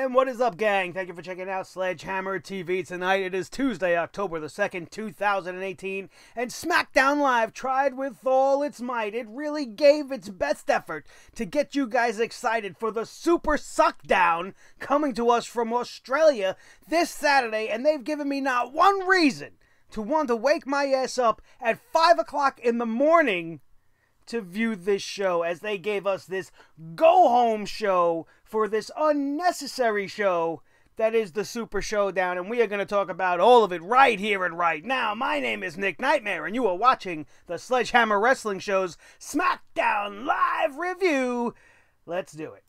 And what is up, gang? Thank you for checking out Sledgehammer TV tonight. It is Tuesday, October the 2nd, 2018, and SmackDown Live tried with all its might. It really gave its best effort to get you guys excited for the SuperShowdown coming to us from Australia this Saturday, and they've given me not one reason to want to wake my ass up at 5 o'clock in the morning to view this show, as they gave us this go-home show for this unnecessary show that is the Super Showdown, and we are going to talk about all of it right here and right now. My name is Nick Nightmare, and you are watching the Sledgehammer Wrestling Show's SmackDown Live Review. Let's do it.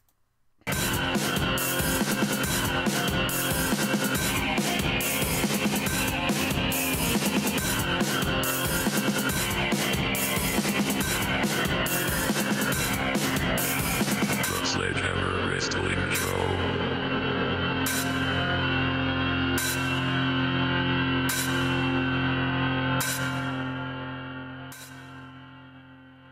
Sledgehammer Wrestling Show.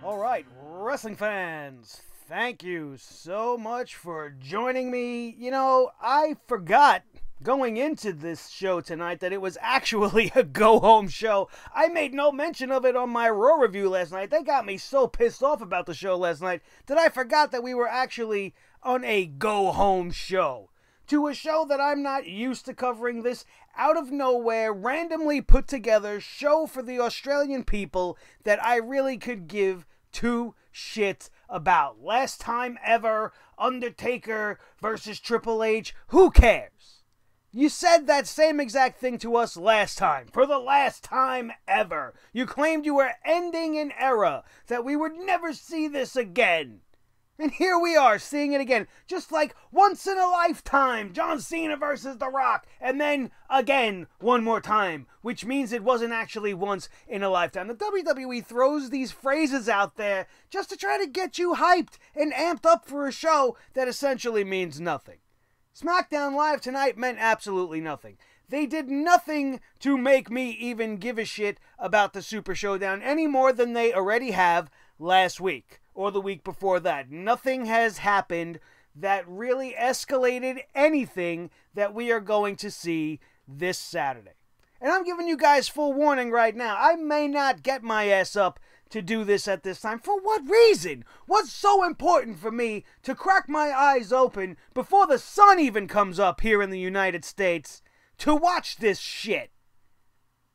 All right, wrestling fans, thank you so much for joining me. You know, I forgot going into this show tonight that it was actually a go-home show. I made no mention of it on my Raw review last night. They got me so pissed off about the show last night that I forgot that we were actually on a go-home show. To a show that I'm not used to covering, this out of nowhere, randomly put together show for the Australian people that I really could give two shits about. Last time ever, Undertaker versus Triple H, who cares? You said that same exact thing to us last time, for the last time ever. You claimed you were ending an era, that we would never see this again. And here we are, seeing it again, just like once in a lifetime, John Cena versus The Rock, and then again, one more time, which means it wasn't actually once in a lifetime. The WWE throws these phrases out there just to try to get you hyped and amped up for a show that essentially means nothing. SmackDown Live tonight meant absolutely nothing. They did nothing to make me even give a shit about the Super Showdown any more than they already have last week or the week before that. Nothing has happened that really escalated anything that we are going to see this Saturday. And I'm giving you guys full warning right now. I may not get my ass up to do this at this time. For what reason? What's so important for me to crack my eyes open before the sun even comes up here in the United States to watch this shit?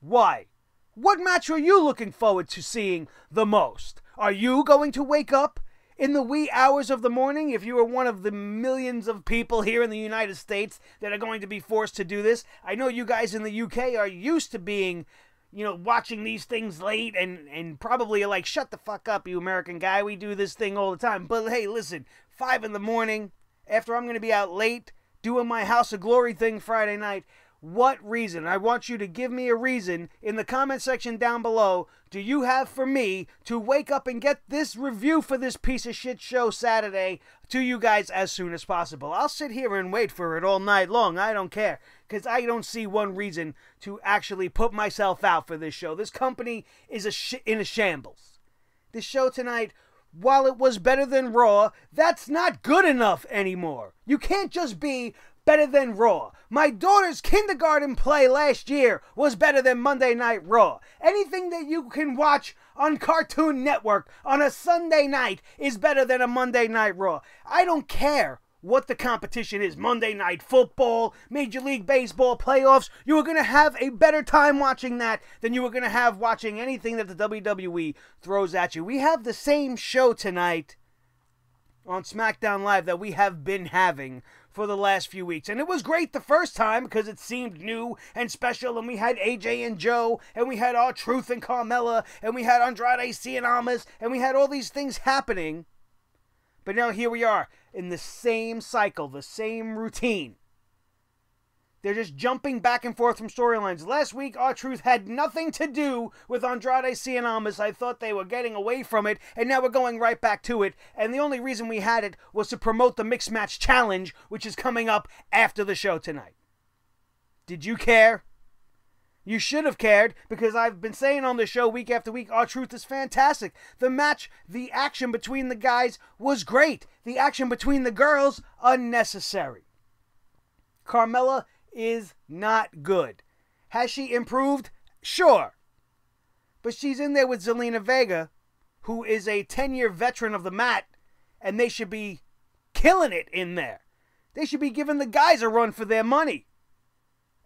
Why? What match are you looking forward to seeing the most? Are you going to wake up in the wee hours of the morning if you are one of the millions of people here in the United States that are going to be forced to do this? I know you guys in the UK are used to being, you know, watching these things late and probably are like, shut the fuck up, you American guy. We do this thing all the time. But hey, listen, 5 in the morning, after I'm going to be out late doing my House of Glory thing Friday night, what reason? I want you to give me a reason in the comment section down below. Do you have for me to wake up and get this review for this piece of shit show Saturday to you guys as soon as possible? I'll sit here and wait for it all night long. I don't care, because I don't see one reason to actually put myself out for this show. This company is in a shambles. This show tonight, while it was better than Raw, that's not good enough anymore. You can't just be better than Raw. My daughter's kindergarten play last year was better than Monday Night Raw. Anything that you can watch on Cartoon Network on a Sunday night is better than a Monday Night Raw. I don't care what the competition is. Monday Night Football, Major League Baseball playoffs. You are going to have a better time watching that than you are going to have watching anything that the WWE throws at you. We have the same show tonight on SmackDown Live that we have been having for the last few weeks. And it was great the first time because it seemed new and special, and we had AJ and Joe, and we had R-Truth and Carmella, and we had Andrade Cien Almas, and we had all these things happening. But now here we are in the same cycle, the same routine. They're just jumping back and forth from storylines. Last week, R-Truth had nothing to do with Andrade Cien Almas. I thought they were getting away from it, and now we're going right back to it. And the only reason we had it was to promote the Mixed Match Challenge, which is coming up after the show tonight. Did you care? You should have cared, because I've been saying on the show week after week, R-Truth is fantastic. The match, the action between the guys was great. The action between the girls, unnecessary. Carmella is not good. Has she improved? Sure. But she's in there with Zelina Vega, who is a 10-year veteran of the mat, and they should be killing it in there. They should be giving the guys a run for their money.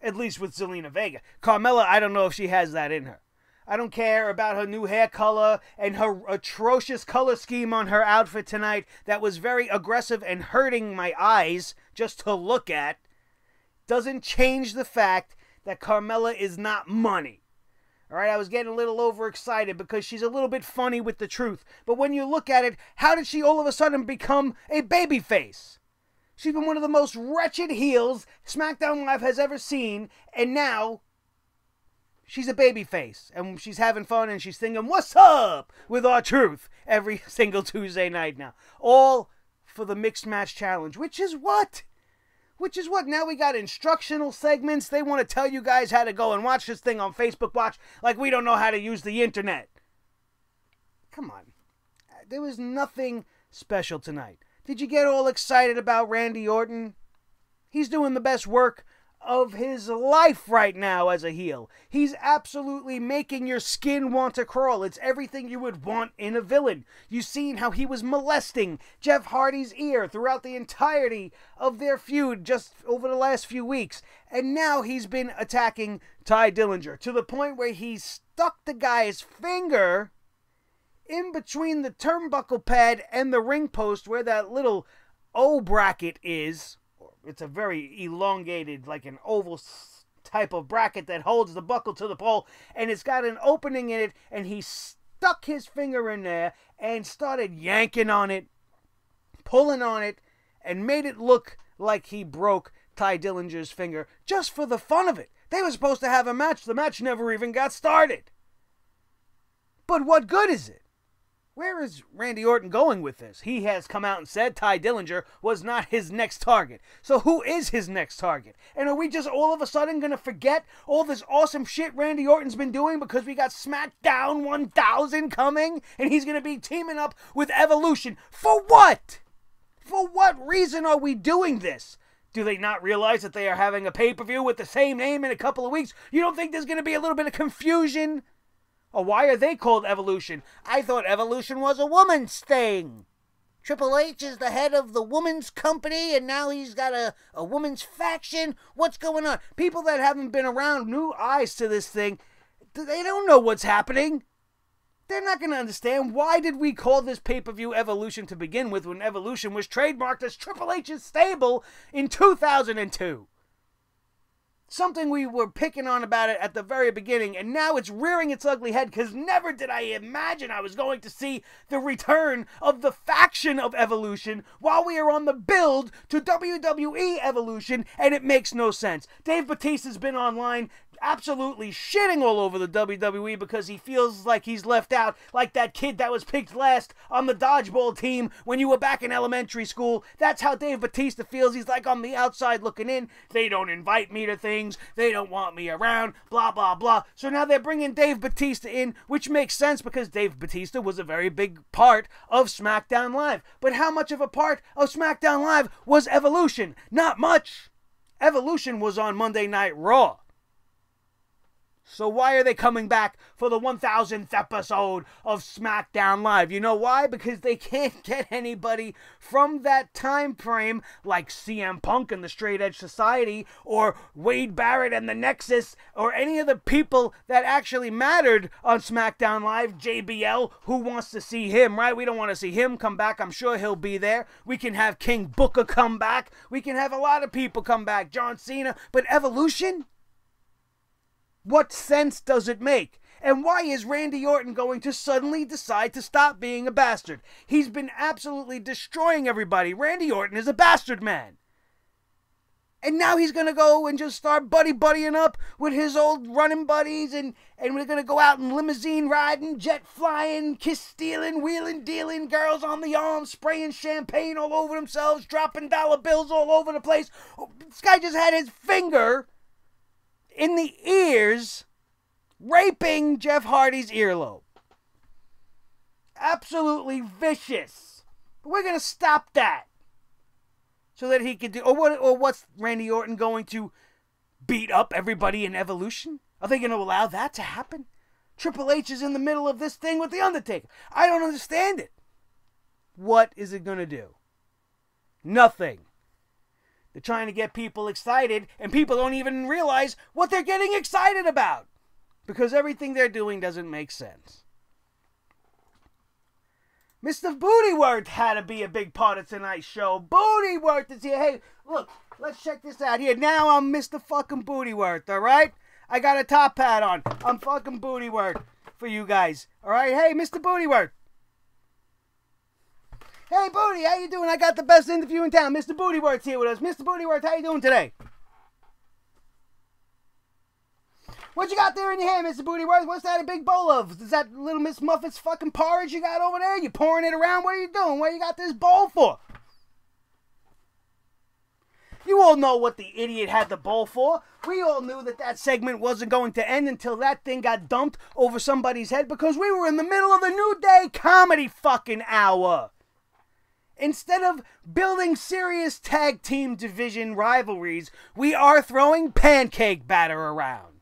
At least with Zelina Vega. Carmella, I don't know if she has that in her. I don't care about her new hair color and her atrocious color scheme on her outfit tonight that was very aggressive and hurting my eyes just to look at. Doesn't change the fact that Carmella is not money. All right, I was getting a little overexcited because she's a little bit funny with the truth. But when you look at it, how did she all of a sudden become a babyface? She's been one of the most wretched heels SmackDown Live has ever seen, and now she's a babyface, and she's having fun, and she's singing, "What's up?" with R-Truth every single Tuesday night now. All for the Mixed Match Challenge, which is what? Now we got instructional segments. They want to tell you guys how to go and watch this thing on Facebook Watch like we don't know how to use the internet. Come on. There was nothing special tonight. Did you get all excited about Randy Orton? He's doing the best work of his life right now as a heel. He's absolutely making your skin want to crawl. It's everything you would want in a villain. You've seen how he was molesting Jeff Hardy's ear throughout the entirety of their feud just over the last few weeks. And now he's been attacking Tye Dillinger to the point where he stuck the guy's finger in between the turnbuckle pad and the ring post where that little O bracket is. It's a very elongated, like an oval type of bracket that holds the buckle to the pole, and it's got an opening in it, and he stuck his finger in there and started yanking on it, pulling on it, and made it look like he broke Tye Dillinger's finger just for the fun of it. They were supposed to have a match. The match never even got started. But what good is it? Where is Randy Orton going with this? He has come out and said Tye Dillinger was not his next target. So who is his next target? And are we just all of a sudden going to forget all this awesome shit Randy Orton's been doing because we got SmackDown 1000 coming and he's going to be teaming up with Evolution? For what? For what reason are we doing this? Do they not realize that they are having a pay-per-view with the same name in a couple of weeks? You don't think there's going to be a little bit of confusion? Or why are they called Evolution? I thought Evolution was a woman's thing. Triple H is the head of the woman's company, and now he's got a woman's faction. What's going on? People that haven't been around, new eyes to this thing, they don't know what's happening. They're not going to understand. Why did we call this pay-per-view Evolution to begin with when Evolution was trademarked as Triple H's stable in 2002? Something we were picking on about it at the very beginning, and now it's rearing its ugly head because never did I imagine I was going to see the return of the faction of Evolution while we are on the build to WWE Evolution, and it makes no sense. Dave Bautista's been online absolutely shitting all over the WWE because he feels like he's left out, like that kid that was picked last on the dodgeball team when you were back in elementary school. That's how Dave Bautista feels. He's like, on the outside looking in. They don't invite me to things. They don't want me around, blah, blah, blah. So now they're bringing Dave Bautista in, which makes sense because Dave Bautista was a very big part of SmackDown Live. But how much of a part of SmackDown Live was Evolution? Not much. Evolution was on Monday Night Raw. So why are they coming back for the 1000th episode of SmackDown Live? You know why? Because they can't get anybody from that time frame like CM Punk and the Straight Edge Society or Wade Barrett and the Nexus or any of the people that actually mattered on SmackDown Live. JBL, who wants to see him, right? We don't want to see him come back. I'm sure he'll be there. We can have King Booker come back. We can have a lot of people come back. John Cena. But Evolution? What sense does it make? And why is Randy Orton going to suddenly decide to stop being a bastard? He's been absolutely destroying everybody. Randy Orton is a bastard man. And now he's going to go and just start buddying up with his old running buddies, and we're going to go out and limousine riding, jet flying, kiss stealing, wheeling dealing, girls on the arm, spraying champagne all over themselves, dropping dollar bills all over the place. Oh, this guy just had his finger in the ears, raping Jeff Hardy's earlobe. Absolutely vicious. But we're going to stop that. so that he could do, or what's Randy Orton going to beat up everybody in Evolution? Are they going to allow that to happen? Triple H is in the middle of this thing with The Undertaker. I don't understand it. What is it going to do? Nothing. They're trying to get people excited, and people don't even realize what they're getting excited about, because everything they're doing doesn't make sense. Mr. Bootyworth had to be a big part of tonight's show. Bootyworth is here. Hey, look, let's check this out here. Now I'm Mr. fucking Bootyworth, all right? I got a top hat on. I'm fucking Bootyworth for you guys, all right? Hey, Mr. Bootyworth. Hey, Booty, how you doing? I got the best interview in town. Mr. Bootyworth's here with us. Mr. Bootyworth, how you doing today? What you got there in your hand, Mr. Bootyworth? What's that a big bowl of? Is that little Miss Muffet's fucking porridge you got over there? You pouring it around? What are you doing? What you got this bowl for? You all know what the idiot had the bowl for. We all knew that that segment wasn't going to end until that thing got dumped over somebody's head, because we were in the middle of the New Day comedy fucking hour. Instead of building serious tag team division rivalries, we are throwing pancake batter around.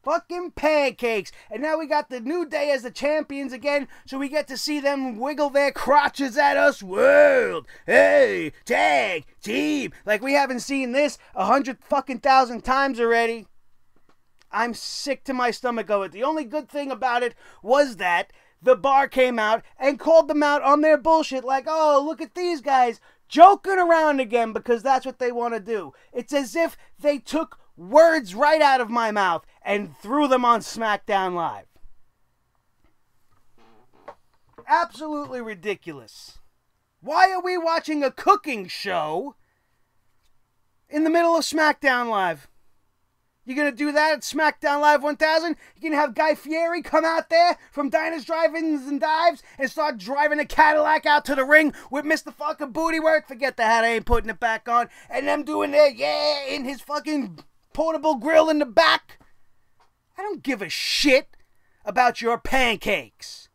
Fucking pancakes. And now we got the New Day as the champions again, so we get to see them wiggle their crotches at us. World, hey, tag team. Like we haven't seen this 100,000 times already. I'm sick to my stomach of it. The only good thing about it was that the Bar came out and called them out on their bullshit, like, oh, look at these guys joking around again, because that's what they want to do. It's as if they took words right out of my mouth and threw them on SmackDown Live. Absolutely ridiculous. Why are we watching a cooking show in the middle of SmackDown Live? You're going to do that at SmackDown Live 1000? You're going to have Guy Fieri come out there from Diners, Drive-Ins, and Dives and start driving a Cadillac out to the ring with Mr. fucking Bootyworth? Forget the hat, I ain't putting it back on. And them doing their, yeah, in his fucking portable grill in the back. I don't give a shit about your pancakes.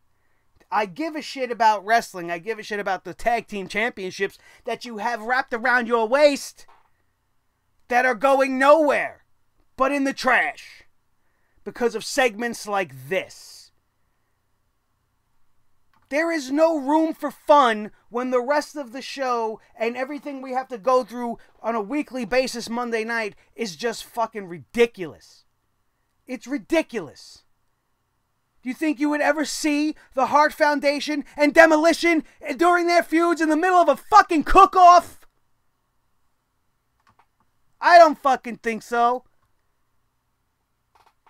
I give a shit about wrestling. I give a shit about the tag team championships that you have wrapped around your waist that are going nowhere but in the trash because of segments like this. There is no room for fun when the rest of the show and everything we have to go through on a weekly basis Monday night is just fucking ridiculous. It's ridiculous. Do you think you would ever see the Hart Foundation and Demolition during their feuds in the middle of a fucking cook-off? I don't fucking think so.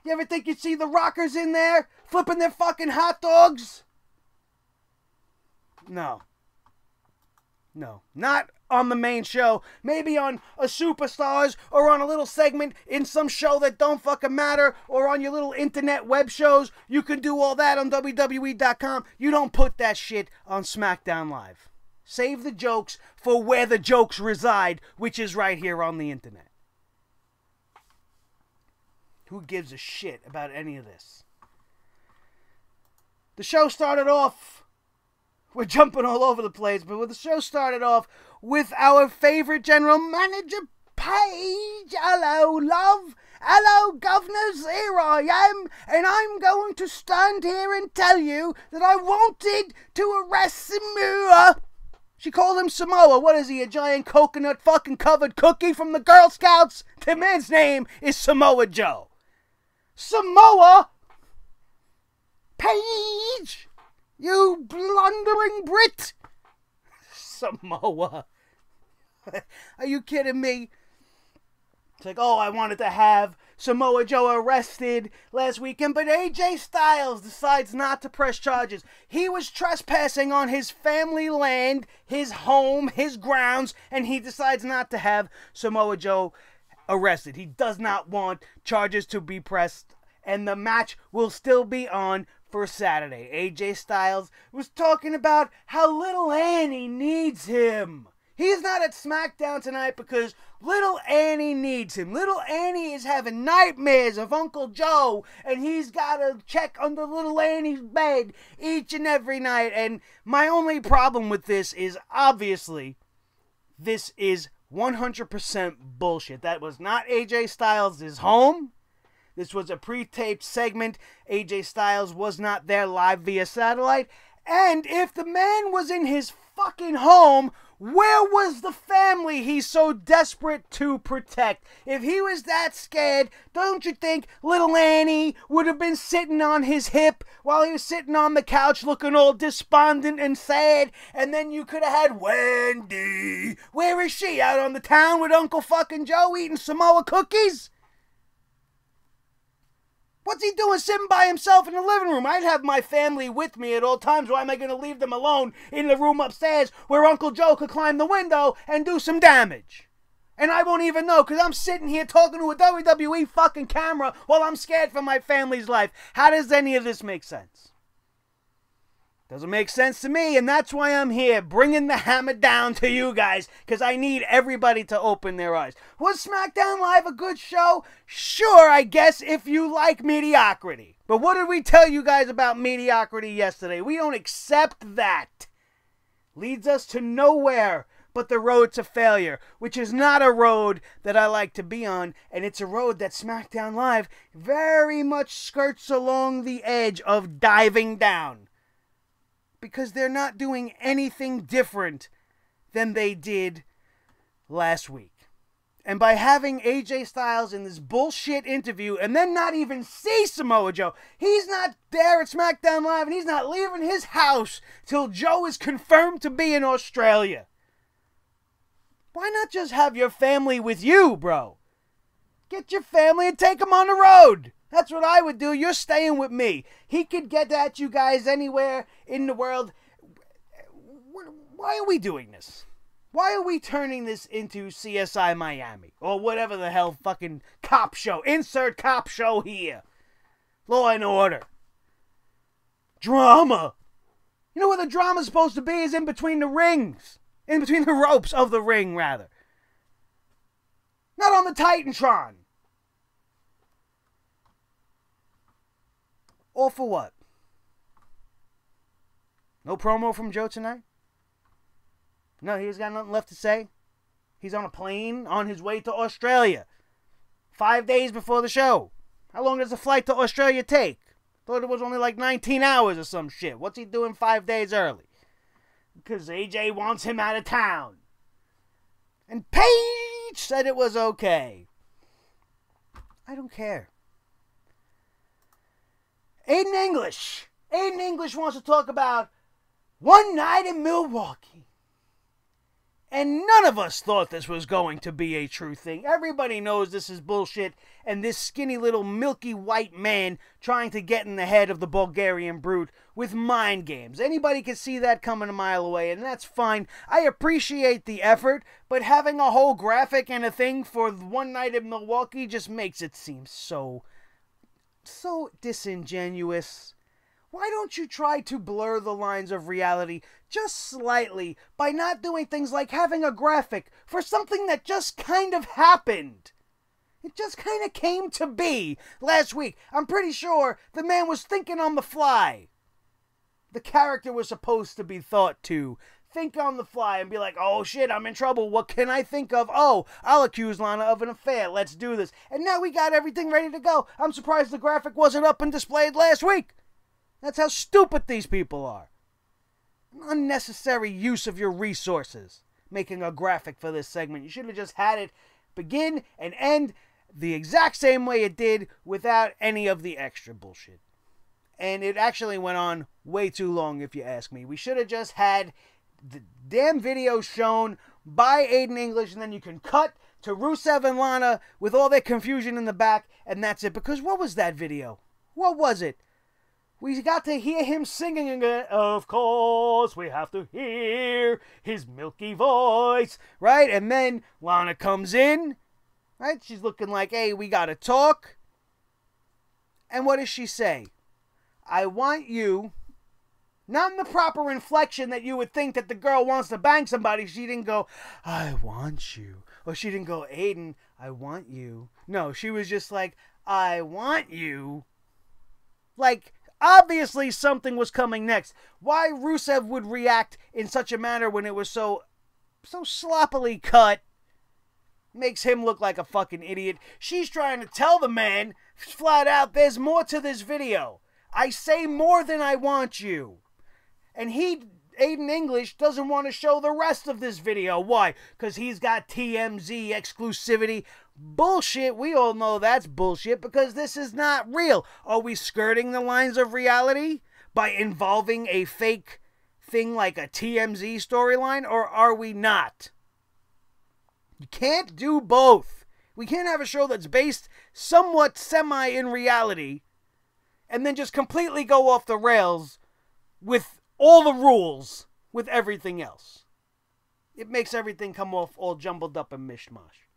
You ever think you'd see the Rockers in there flipping their fucking hot dogs? No. No. Not on the main show. Maybe on a Superstars or on a little segment in some show that don't fucking matter, or on your little internet web shows. You can do all that on WWE.com. You don't put that shit on SmackDown Live. Save the jokes for where the jokes reside, which is right here on the internet. Who gives a shit about any of this? The show started off, we're jumping all over the place, but the show started off with our favorite general manager, Paige. Hello, love. Hello, governors. Here I am, and I'm going to stand here and tell you that I wanted to arrest Samoa. She called him Samoa. What is he, a giant coconut fucking covered cookie from the Girl Scouts? The man's name is Samoa Joe. Samoa Paige, you blundering Brit. Samoa. Are you kidding me? It's like, oh, I wanted to have Samoa Joe arrested last weekend, but AJ Styles decides not to press charges. He was trespassing on his family land, his home, his grounds, and he decides not to have Samoa Joe arrested. He does not want charges to be pressed, and the match will still be on for Saturday. AJ Styles was talking about how little Annie needs him. He's not at SmackDown tonight because little Annie needs him. Little Annie is having nightmares of Uncle Joe, and he's got to check under little Annie's bed each and every night. And my only problem with this is obviously this is 100% bullshit. That was not AJ Styles' home. This was a pre-taped segment. AJ Styles was not there live via satellite. And if the man was in his fucking home, where was the family he's so desperate to protect? If he was that scared, don't you think little Annie would have been sitting on his hip while he was sitting on the couch looking all despondent and sad? And then you could have had Wendy. Where is she? Out on the town with Uncle fucking Joe eating Samoa cookies? What's he doing sitting by himself in the living room? I'd have my family with me at all times. Why am I going to leave them alone in the room upstairs where Uncle Joe could climb the window and do some damage? And I won't even know because I'm sitting here talking to a WWE fucking camera while I'm scared for my family's life. How does any of this make sense? Doesn't make sense to me, and that's why I'm here, bringing the hammer down to you guys, because I need everybody to open their eyes. Was SmackDown Live a good show? Sure, I guess, if you like mediocrity. But what did we tell you guys about mediocrity yesterday? We don't accept that. Leads us to nowhere but the road to failure, which is not a road that I like to be on, and it's a road that SmackDown Live very much skirts along the edge of diving down. Because they're not doing anything different than they did last week. And by having AJ Styles in this bullshit interview and then not even see Samoa Joe, he's not there at SmackDown Live and he's not leaving his house till Joe is confirmed to be in Australia. Why not just have your family with you, bro? Get your family and take them on the road. That's what I would do. You're staying with me. He could get at you guys anywhere in the world. Why are we doing this? Why are we turning this into CSI Miami? Or whatever the hell fucking cop show. Insert cop show here. Law and Order. Drama. You know where the drama's supposed to be is in between the rings. In between the ropes of the ring, rather. Not on the Titantron. All for what? No promo from Joe tonight? No, he's got nothing left to say? He's on a plane on his way to Australia. 5 days before the show. How long does the flight to Australia take? Thought it was only like 19 hours or some shit. What's he doing 5 days early? Because AJ wants him out of town. And Paige said it was okay. I don't care. Aiden English. Aiden English wants to talk about one night in Milwaukee. And none of us thought this was going to be a true thing. Everybody knows this is bullshit. And this skinny little milky white man trying to get in the head of the Bulgarian brute with mind games. Anybody can see that coming a mile away, and that's fine. I appreciate the effort, but having a whole graphic and a thing for one night in Milwaukee just makes it seem so disingenuous. Why don't you try to blur the lines of reality just slightly by not doing things like having a graphic for something that just kind of happened? It just kind of came to be last week. I'm pretty sure the man was thinking on the fly. The character was supposed to be thought to think on the fly and be like, oh shit, I'm in trouble. What can I think of? Oh, I'll accuse Lana of an affair. Let's do this. And now we got everything ready to go. I'm surprised the graphic wasn't up and displayed last week. That's how stupid these people are. An unnecessary use of your resources making a graphic for this segment. You should have just had it begin and end the exact same way it did without any of the extra bullshit. And it actually went on way too long, if you ask me. We should have just had the damn video shown by Aiden English, and then you can cut to Rusev and Lana with all their confusion in the back, and that's it. Because what was that video? What was it? We got to hear him singing again. Of course, we have to hear his milky voice, right? And then Lana comes in, right? She's looking like, hey, we got to talk. And what does she say? I want you, not in the proper inflection that you would think that the girl wants to bang somebody. She didn't go, I want you. Or she didn't go, Aiden, I want you. No, she was just like, I want you. Like, obviously something was coming next. Why Rusev would react in such a manner when it was so sloppily cut. Makes him look like a fucking idiot. She's trying to tell the man flat out, there's more to this video. I say more than I want you. And Aiden English, doesn't want to show the rest of this video. Why? Because he's got TMZ exclusivity. Bullshit. We all know that's bullshit because this is not real. Are we skirting the lines of reality by involving a fake thing like a TMZ storyline, or are we not? You can't do both. We can't have a show that's based somewhat semi in reality and then just completely go off the rails with all the rules with everything else. It makes everything come off all jumbled up and mishmash.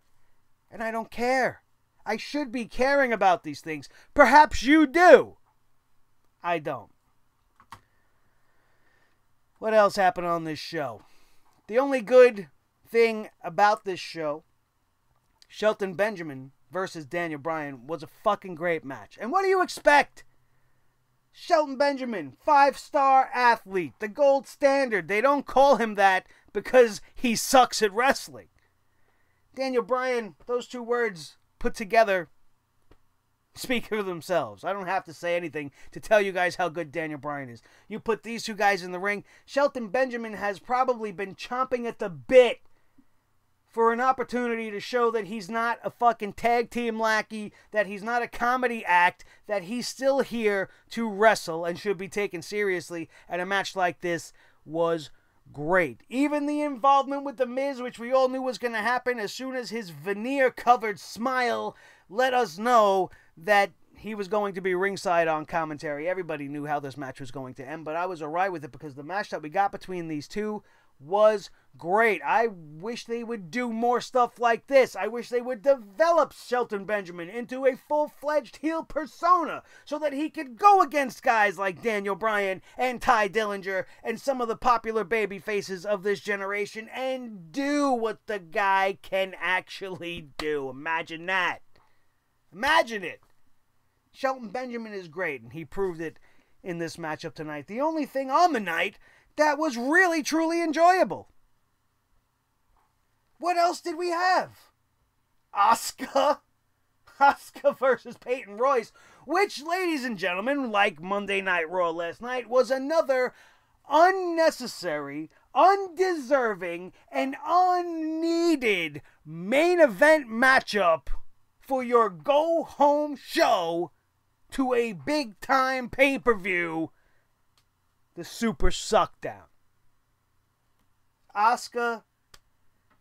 And I don't care. I should be caring about these things. Perhaps you do. I don't. What else happened on this show? The only good thing about this show, Shelton Benjamin versus Daniel Bryan, was a fucking great match. And what do you expect? Shelton Benjamin, 5-star athlete, the gold standard. They don't call him that because he sucks at wrestling. Daniel Bryan, those two words put together speak for themselves. I don't have to say anything to tell you guys how good Daniel Bryan is. You put these two guys in the ring, Shelton Benjamin has probably been chomping at the bit for an opportunity to show that he's not a fucking tag team lackey, that he's not a comedy act, that he's still here to wrestle and should be taken seriously, and a match like this was great. Even the involvement with The Miz, which we all knew was going to happen as soon as his veneer-covered smile let us know that he was going to be ringside on commentary. Everybody knew how this match was going to end, but I was alright with it because the match that we got between these two was great. I wish they would do more stuff like this. I wish they would develop Shelton Benjamin into a full-fledged heel persona so that he could go against guys like Daniel Bryan and Ty Dillinger and some of the popular baby faces of this generation and do what the guy can actually do. Imagine that. Imagine it. Shelton Benjamin is great, and he proved it in this matchup tonight. The only thing on the night that was really, truly enjoyable. What else did we have? Asuka versus Peyton Royce, which, ladies and gentlemen, like Monday Night Raw last night, was another unnecessary, undeserving, and unneeded main event matchup for your go-home show to a big-time pay-per-view, the SuperShowdown. Asuka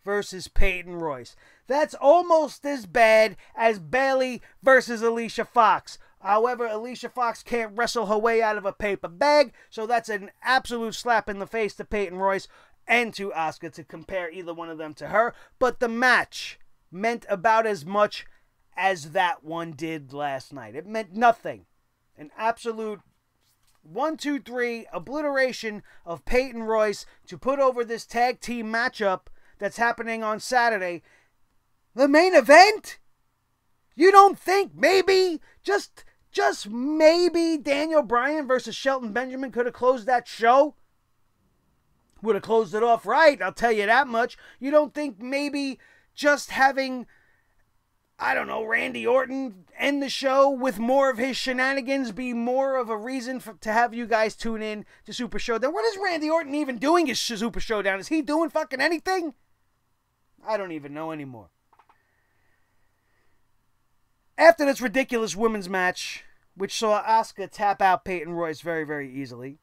versus Peyton Royce. That's almost as bad as Bayley versus Alicia Fox. However, Alicia Fox can't wrestle her way out of a paper bag, so that's an absolute slap in the face to Peyton Royce and to Asuka to compare either one of them to her. But the match meant about as much as that one did last night. It meant nothing. An absolute 1-2-3 obliteration of Peyton Royce to put over this tag team matchup that's happening on Saturday. The main event? You don't think maybe, just maybe Daniel Bryan versus Shelton Benjamin could have closed that show? Would have closed it off right, I'll tell you that much. You don't think maybe just having, I don't know, Randy Orton end the show with more of his shenanigans be more of a reason to have you guys tune in to Super Showdown? What is Randy Orton even doing at Super Showdown? Is he doing fucking anything? I don't even know anymore. After this ridiculous women's match, which saw Asuka tap out Peyton Royce very, very easily,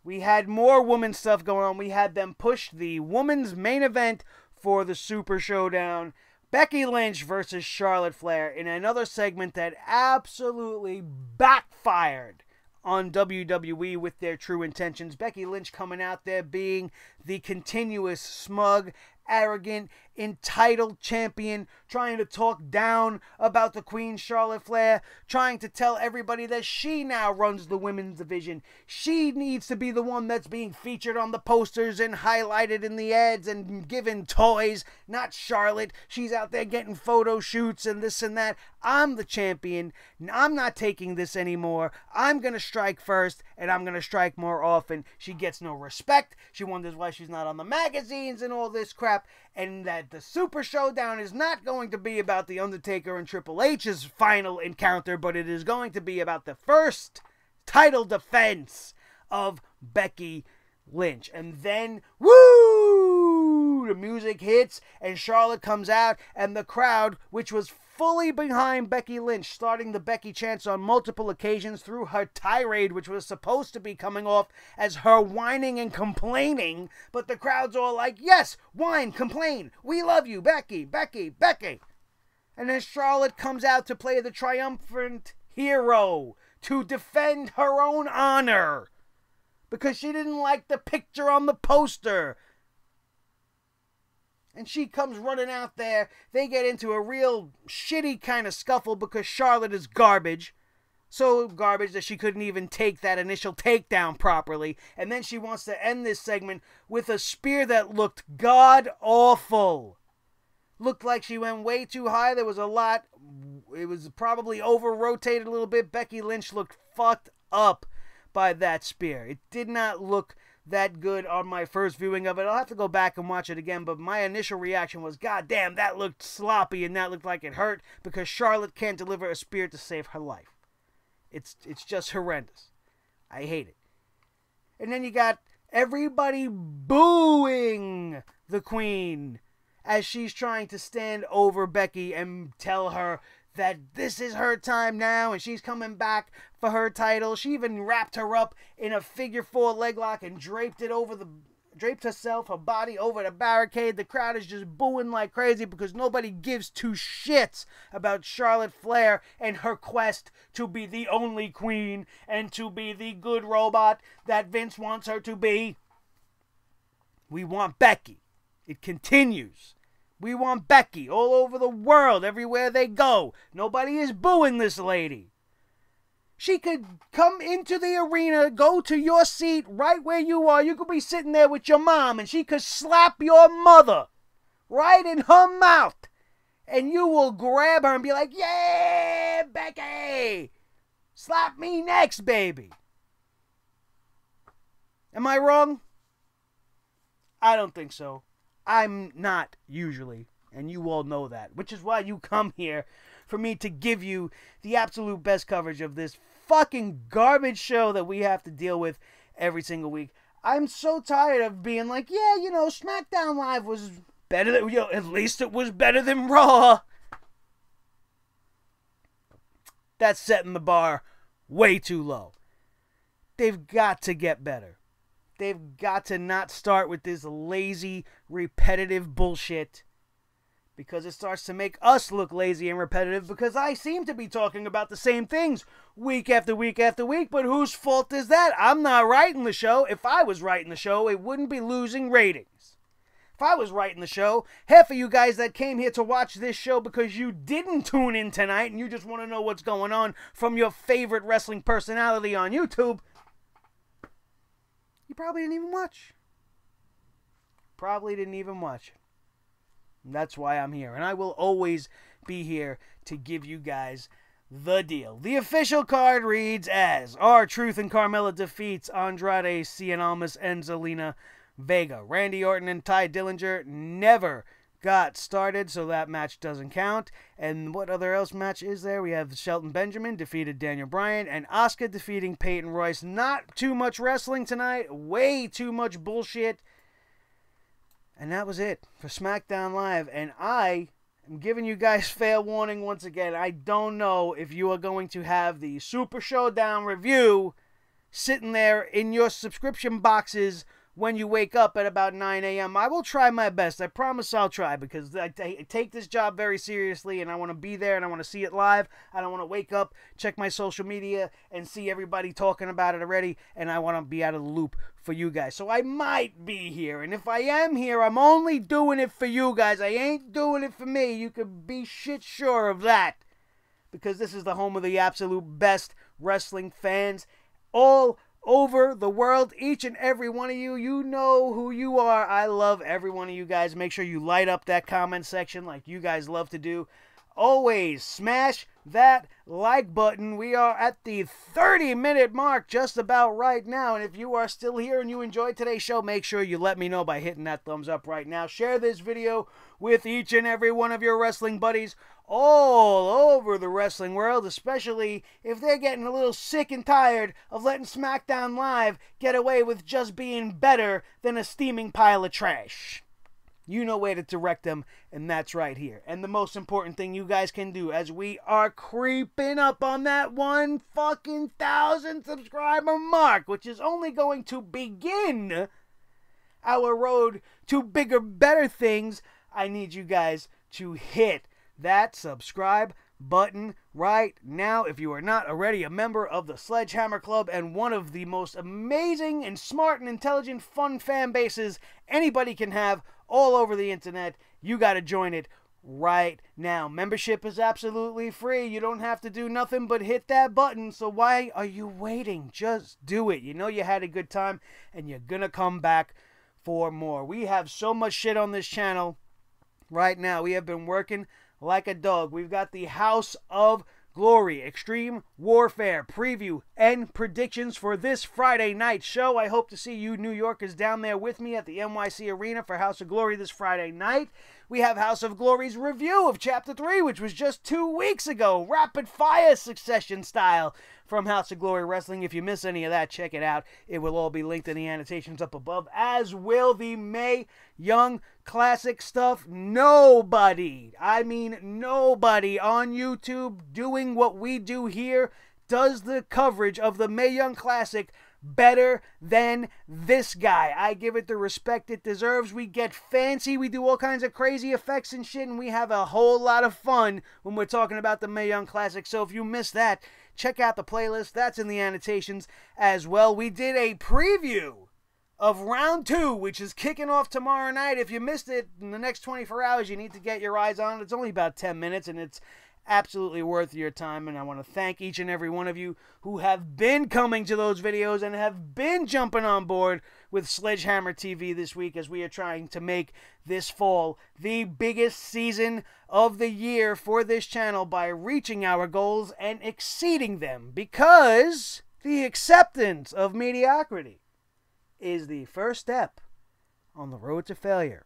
we had more women's stuff going on. We had them push the women's main event for the Super Showdown. Becky Lynch versus Charlotte Flair in another segment that absolutely backfired on WWE with their true intentions. Becky Lynch coming out there being the continuous, smug, arrogant, entitled champion, trying to talk down about the Queen Charlotte Flair, trying to tell everybody that she now runs the women's division. She needs to be the one that's being featured on the posters and highlighted in the ads and given toys, not Charlotte. She's out there getting photo shoots and this and that. I'm the champion. I'm not taking this anymore. I'm going to strike first, and I'm going to strike more often. She gets no respect. She wonders why she's not on the magazines and all this crap, and that the Super Showdown is not going to be about The Undertaker and Triple H's final encounter, but it is going to be about the first title defense of Becky Lynch. And then, woo! The music hits, and Charlotte comes out, and the crowd, which was fully behind Becky Lynch, starting the Becky chants on multiple occasions through her tirade, which was supposed to be coming off as her whining and complaining, but the crowd's all like, yes, whine, complain, we love you, Becky, Becky, Becky. And then Charlotte comes out to play the triumphant hero, to defend her own honor, because she didn't like the picture on the poster. And she comes running out there. They get into a real shitty kind of scuffle because Charlotte is garbage. So garbage that she couldn't even take that initial takedown properly. And then she wants to end this segment with a spear that looked god-awful. Looked like she went way too high. There was a lot. It was probably over-rotated a little bit. Becky Lynch looked fucked up by that spear. It did not look that good on my first viewing of it. I'll have to go back and watch it again, but my initial reaction was, God damn, that looked sloppy and that looked like it hurt because Charlotte can't deliver a spear to save her life. It's just horrendous. I hate it. And then you got everybody booing the Queen as she's trying to stand over Becky and tell her that this is her time now and she's coming back for her title. She even wrapped her up in a figure 4 leg lock and draped herself, her body over the barricade. The crowd is just booing like crazy because nobody gives two shits about Charlotte Flair and her quest to be the only queen and to be the good robot that Vince wants her to be. We want Becky. It continues. We want Becky all over the world, everywhere they go. Nobody is booing this lady. She could come into the arena, go to your seat right where you are. You could be sitting there with your mom, and she could slap your mother right in her mouth. And you will grab her and be like, yeah, Becky! Slap me next, baby. Am I wrong? I don't think so. I'm not usually, and you all know that, which is why you come here, for me to give you the absolute best coverage of this fucking garbage show that we have to deal with every single week. I'm so tired of being like, yeah, you know, SmackDown Live was better than, you know, at least it was better than Raw. That's setting the bar way too low. They've got to get better. They've got to not start with this lazy, repetitive bullshit, because it starts to make us look lazy and repetitive, because I seem to be talking about the same things week after week after week, but whose fault is that? I'm not writing the show. If I was writing the show, it wouldn't be losing ratings. If I was writing the show, half of you guys that came here to watch this show because you didn't tune in tonight and you just want to know what's going on from your favorite wrestling personality on YouTube, you probably didn't even watch. Probably didn't even watch. And that's why I'm here. And I will always be here to give you guys the deal. The official card reads as R-Truth and Carmella defeats Andrade, Cien Almas, and Zelina Vega. Randy Orton and Ty Dillinger never got started, so that match doesn't count. And what other else match is there? We have Shelton Benjamin defeated Daniel Bryan, and Asuka defeating Peyton Royce. Not too much wrestling tonight. Way too much bullshit. And that was it for SmackDown Live. And I am giving you guys fair warning once again. I don't know if you are going to have the Super Showdown review sitting there in your subscription boxes when you wake up at about 9 a.m. I will try my best. I promise I'll try, because I take this job very seriously, and I want to be there, and I want to see it live. I don't want to wake up, check my social media, and see everybody talking about it already, and I want to be out of the loop for you guys. So I might be here, and if I am here, I'm only doing it for you guys. I ain't doing it for me. You can be shit sure of that, because this is the home of the absolute best wrestling fans all over the world. Each and every one of you, you know who you are. I love every one of you guys. Make sure you light up that comment section like you guys love to do. Always smash that like button. We are at the 30-minute mark just about right now, and if you are still here and you enjoyed today's show, make sure you let me know by hitting that thumbs up right now. Share this video with each and every one of your wrestling buddies all over the wrestling world, especially if they're getting a little sick and tired of letting SmackDown Live get away with just being better than a steaming pile of trash. You know where to direct them, and that's right here. And the most important thing you guys can do, as we are creeping up on that 1,000 subscriber mark, which is only going to begin our road to bigger, better things, I need you guys to hit that subscribe button right now if you are not already a member of the Sledgehammer Club and one of the most amazing and smart and intelligent fun fan bases anybody can have all over the internet. You got to join it right now. Membership is absolutely free. You don't have to do nothing but hit that button, so why are you waiting? Just do it. You know you had a good time and you're gonna come back for more. We have so much shit on this channel right now. We have been working like a dog. We've got the House of Glory Extreme Warfare preview and predictions for this Friday night show. I hope to see you New Yorkers down there with me at the NYC Arena for House of Glory this Friday night. We have House of Glory's review of Chapter 3, which was just 2 weeks ago. Rapid fire succession style from House of Glory Wrestling. If you miss any of that, check it out. It will all be linked in the annotations up above, as will the Mae Young Classic stuff. Nobody, I mean nobody on YouTube doing what we do here does the coverage of the Mae Young Classic better than this guy. I give it the respect it deserves. We get fancy, we do all kinds of crazy effects and shit, and we have a whole lot of fun when we're talking about the Mae Young Classic. So if you missed that, check out the playlist. That's in the annotations as well. We did a preview of round 2, which is kicking off tomorrow night. If you missed it in the next 24 hours, you need to get your eyes on it. It's only about 10 minutes, and it's absolutely worth your time, and I want to thank each and every one of you who have been coming to those videos and have been jumping on board with Sledgehammer TV this week, as we are trying to make this fall the biggest season of the year for this channel by reaching our goals and exceeding them, because the acceptance of mediocrity is the first step on the road to failure.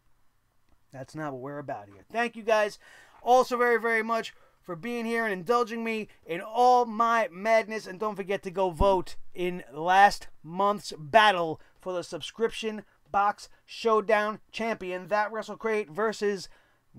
That's not what we're about here. Thank you guys also very, very much for being here and indulging me in all my madness. And don't forget to go vote in last month's battle for the subscription box showdown champion, that WrestleCrate versus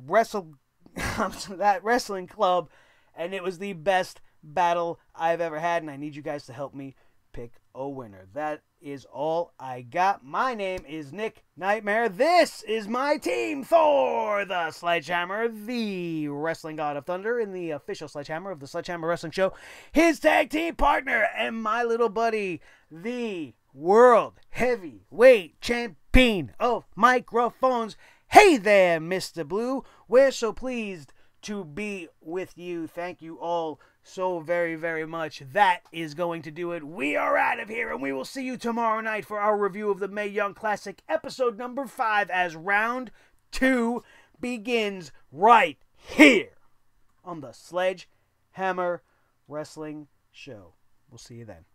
that wrestling club. And it was the best battle I've ever had, and I need you guys to help me pick a winner. That is all I got. My name is Nick Nightmare. This is my team, Thor the Sledgehammer, the wrestling god of thunder, and the official Sledgehammer of the Sledgehammer Wrestling Show. His tag team partner and my little buddy, the world heavyweight champion of microphones. Hey there, Mr. Blue. We're so pleased to be with you. Thank you all so very, very much. That is going to do it. We are out of here, and we will see you tomorrow night for our review of the Mae Young Classic, episode number 5, as round 2 begins right here on the Sledgehammer Wrestling Show. We'll see you then.